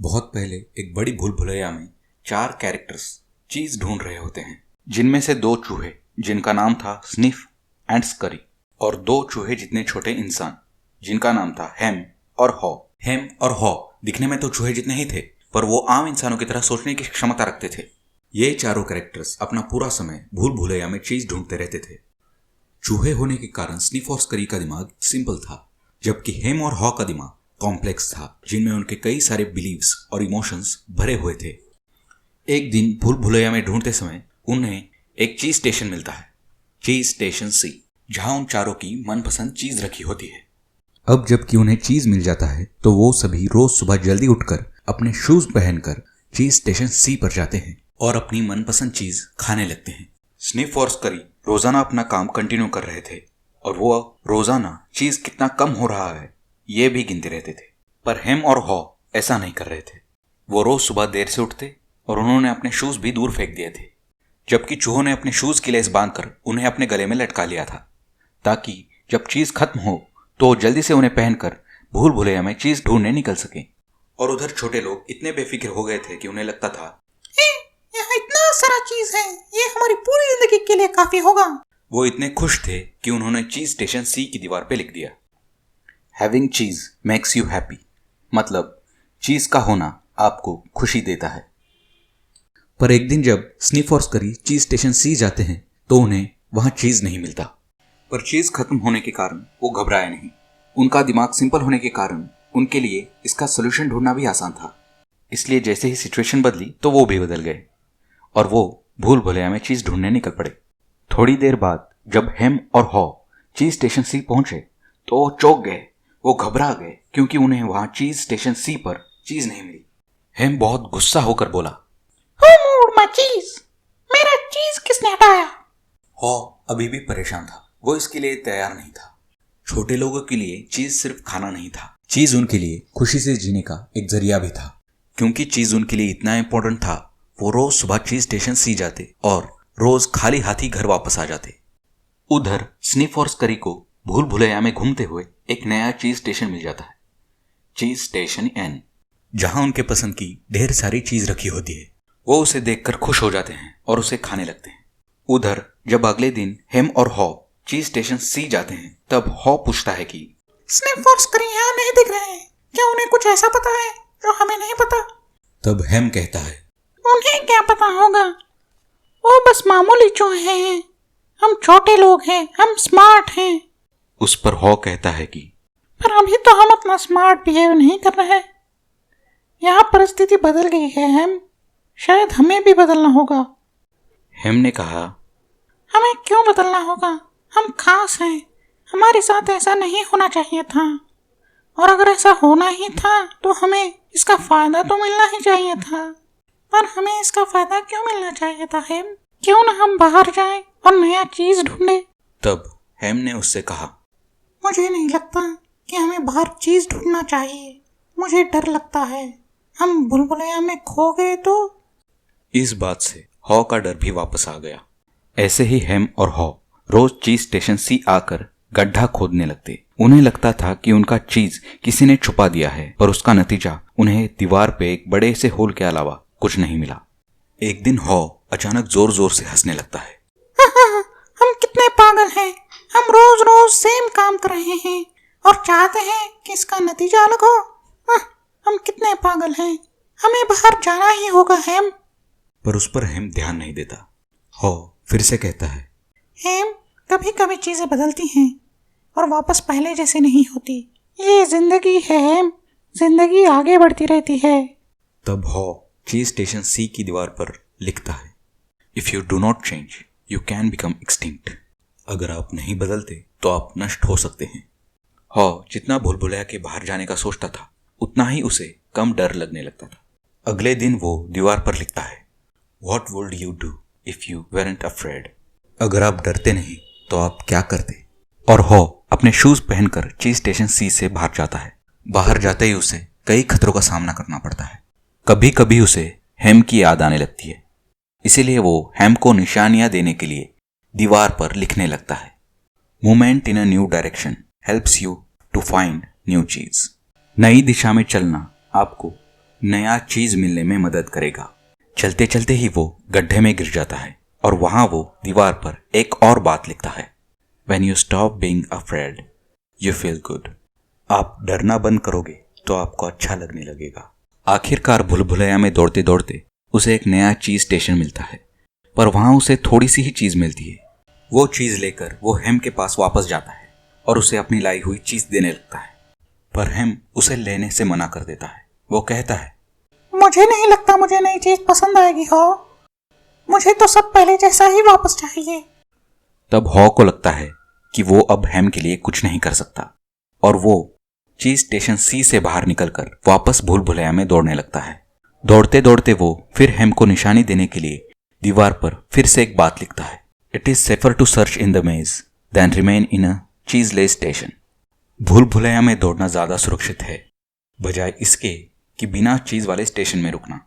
बहुत पहले एक बड़ी भूल भुलैया में 4 कैरेक्टर्स चीज ढूंढ रहे होते हैं, जिनमें से 2 चूहे जिनका नाम था स्निफ एंड स्करी और 2 चूहे जितने छोटे इंसान जिनका नाम था हेम और हॉ। हेम और हॉ दिखने में तो चूहे जितने ही थे, पर वो आम इंसानों की तरह सोचने की क्षमता रखते थे। ये चारों कैरेक्टर्स अपना पूरा समय भूल भुलैया में चीज ढूंढते रहते थे। चूहे होने के कारण स्निफ और स्करी का दिमाग सिंपल था, जबकि हेम और हॉ का दिमाग कॉम्प्लेक्स था, जिनमें उनके कई सारे बिलीव्स और इमोशंस भरे हुए थे। एक दिन भूल भुलैया में ढूंढते समय उन्हें एक चीज स्टेशन मिलता है, चीज स्टेशन सी, जहां उन चारों की मनपसंद चीज रखी होती है। अब जबकि उन्हें चीज मिल जाता है तो वो सभी रोज सुबह जल्दी उठकर अपने शूज पहनकर चीज स्टेशन सी पर जाते हैं और अपनी मनपसंद चीज खाने लगते हैं। स्निफ और स्करी रोजाना अपना काम कंटिन्यू कर रहे थे और वो रोजाना चीज कितना कम हो रहा है ये भी गिनते रहते थे, पर हेम और हॉ ऐसा नहीं कर रहे थे। वो रोज सुबह देर से उठते और उन्होंने अपने शूज भी दूर फेंक दिए थे, जबकि चूहों ने अपने शूज की लेस बांधकर उन्हें अपने गले में लटका लिया था, ताकि जब चीज खत्म हो तो जल्दी से उन्हें पहनकर भूल भुलैया में चीज ढूंढने निकल सके। और उधर छोटे लोग इतने बेफिक्र हो गए थे कि उन्हें लगता था यहाँ इतना सारा चीज है, ये हमारी पूरी जिंदगी के लिए काफी होगा। वो इतने खुश थे कि उन्होंने चीज स्टेशन सी की दीवार पे लिख दिया, हैविंग चीज मेक्स यू हैप्पी, मतलब चीज का होना आपको खुशी देता है। पर एक दिन जब स्निफ और स्करी चीज स्टेशन सी जाते हैं तो उन्हें वहां चीज नहीं मिलता। पर चीज खत्म होने के कारण वो घबराए नहीं। उनका दिमाग सिंपल होने के कारण उनके लिए इसका सोल्यूशन ढूंढना भी आसान था। इसलिए जैसे ही सिचुएशन बदली तो वो भी बदल गए और वो भूल भुलैया में चीज ढूंढने निकल पड़े। थोड़ी देर बाद जब हेम और हॉ चीज स्टेशन सी पहुंचे तो वो चौंक गए, वो घबरा गए, क्योंकि उन्हें वहां चीज स्टेशन सी पर चीज नहीं मिली। हेम बहुत गुस्सा होकर बोला, Who moved my cheese? मेरा चीज किसने हटाया? हॉ अभी भी परेशान था, वो इसके लिए तैयार नहीं था। छोटे लोगों के लिए चीज सिर्फ खाना नहीं था, चीज उनके लिए खुशी से जीने का एक जरिया भी था। क्योंकि चीज उनके लिए इतना इंपॉर्टेंट था, वो रोज सुबह चीज स्टेशन सी जाते और रोज खाली हाथ ही घर वापस आ जाते। उधर स्निफ और स्करी को भूल भुलैया में घूमते हुए एक नया चीज स्टेशन मिल जाता है, चीज स्टेशन एन, जहां उनके पसंद की ढेर सारी चीज रखी होती है। वो उसे देखकर खुश हो जाते हैं और उसे खाने लगते हैं। उधर जब अगले दिन हेम और हॉ चीज स्टेशन सी जाते हैं तब हॉ पूछता है कि स्निफ और स्करी यहाँ नहीं दिख रहे हैं, क्या उन्हें कुछ ऐसा पता है जो हमें नहीं पता? तब हेम कहता है, उन्हें क्या पता होगा, वो बस मामूली चूहे हैं, हम छोटे लोग हैं, हम स्मार्ट हैं। उस पर हॉ कहता है कि पर अभी तो हम उतना स्मार्ट बिहेव नहीं कर रहे हैं। यहाँ परिस्थिति बदल गई है हेम, शायद हमें भी बदलना होगा। हेम ने कहा, हमें क्यों बदलना होगा, हम खास हैं, हमारे साथ ऐसा नहीं होना चाहिए था, और अगर ऐसा होना ही था तो हमें इसका फायदा तो मिलना ही चाहिए था। पर हमें इसका फायदा क्यों मिलना चाहिए था हेम? क्यों ना हम बाहर जाएं और नया चीज ढूंढे? तब हेम ने उससे कहा, मुझे नहीं लगता कि हमें बाहर चीज ढूंढना चाहिए, मुझे डर लगता है हम भूल भुलैया में खो गए तो। इस बात से हॉ का डर भी वापस आ गया। ऐसे ही हेम और हॉ रोज चीज स्टेशन सी आकर गड्ढा खोदने लगते। उन्हें लगता था कि उनका चीज किसी ने छुपा दिया है, पर उसका नतीजा उन्हें दीवार पे एक बड़े से होल के अलावा कुछ नहीं मिला। एक दिन हॉ अचानक जोर जोर से हंसने लगता है। हम कितने पागल हैं, हम रोज रोज सेम काम कर रहे हैं और चाहते हैं कि इसका नतीजा अलग हो। हम कितने पागल हैं, हमें बाहर जाना ही होगा हेम। पर उस पर हेम ध्यान नहीं देता। हॉ फिर से कहता है, हेम, कभी कभी चीजें बदलती हैं और वापस पहले जैसे नहीं होती। ये जिंदगी है हेम, जिंदगी आगे बढ़ती रहती है। तब हॉ चीज स्टेशन सी की दीवार पर लिखता है, if you do not change you can become extinct. अगर आप नहीं बदलते तो आप नष्ट हो सकते हैं। हॉ जितना भूल भुलैया के बाहर जाने का सोचता था, उतना ही उसे कम डर लगने लगता था। अगले दिन वो दीवार पर लिखता है, What would you do if you weren't afraid? अगर आप डरते नहीं तो आप क्या करते? और हॉ अपने शूज पहनकर चीज स्टेशन सी से बाहर जाता है। बाहर जाते ही उसे कई खतरों का सामना करना पड़ता है। कभी कभी उसे हेम की याद आने लगती है, इसीलिए वो हेम को निशानियां देने के लिए दीवार पर लिखने लगता है, movement in a new direction helps you to find new चीज। नई दिशा में चलना आपको नया चीज मिलने में मदद करेगा। चलते चलते ही वो गड्ढे में गिर जाता है और वहां वो दीवार पर एक और बात लिखता है, When you stop being afraid, you feel good. आप डरना बंद करोगे तो आपको अच्छा लगने लगेगा। आखिरकार भूल भुलैया में दौड़ते दौड़ते उसे एक नया चीज स्टेशन मिलता है, पर वहां उसे थोड़ी सी ही चीज मिलती है। वो चीज लेकर वो हेम के पास वापस जाता है और उसे अपनी लाई हुई चीज देने लगता है, पर हेम उसे लेने से मना कर देता है। वो कहता है, मुझे नहीं लगता मुझे नई चीज पसंद आएगी हो, मुझे तो सब पहले जैसा ही वापस चाहिए। तब हॉ को लगता है कि वो अब हेम के लिए कुछ नहीं कर सकता और वो चीज स्टेशन सी से बाहर निकलकर वापस भूल भुलैया में दौड़ने लगता है। दौड़ते दौड़ते वो फिर हेम को निशानी देने के लिए दीवार पर फिर से एक बात लिखता है, It is safer to search in the maze than remain in a cheese-less station. भूल भुलैया में दौड़ना ज्यादा सुरक्षित है बजाय इसके कि बिना चीज वाले स्टेशन में रुकना।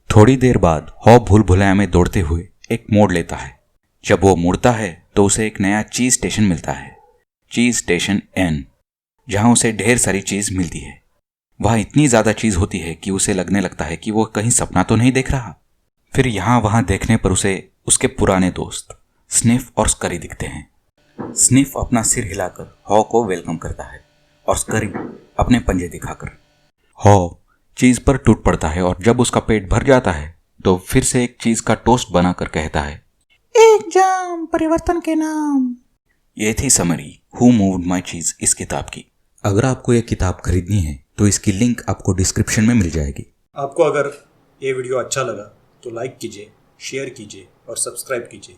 थोड़ी देर बाद हॉ भूल भुलैया में दौड़ते हुए एक मोड़ लेता है। जब वो मुड़ता है तो उसे एक नया चीज स्टेशन मिलता है, चीज स्टेशन एन, जहां उसे ढेर सारी चीज मिलती है। वह इतनी ज्यादा चीज होती है कि उसे लगने लगता है कि वो कहीं सपना तो नहीं देख रहा। फिर यहां वहां देखने पर उसे उसके पुराने दोस्त स्निफ और स्करी दिखते हैं। स्निफ अपना सिर हिलाकर हॉ को वेलकम करता है और स्करी अपने पंजे दिखाकर। हॉ चीज पर टूट पड़ता है और जब उसका पेट भर जाता है तो फिर से एक चीज का टोस्ट बनाकर कहता है, एक जाम परिवर्तन के नाम। ये थी समरी हु मूव्ड माई चीज इस किताब की। अगर आपको ये किताब खरीदनी है तो इसकी लिंक आपको डिस्क्रिप्शन में मिल जाएगी। आपको अगर ये वीडियो अच्छा लगा तो लाइक कीजिए, शेयर कीजिए और सब्सक्राइब कीजिए।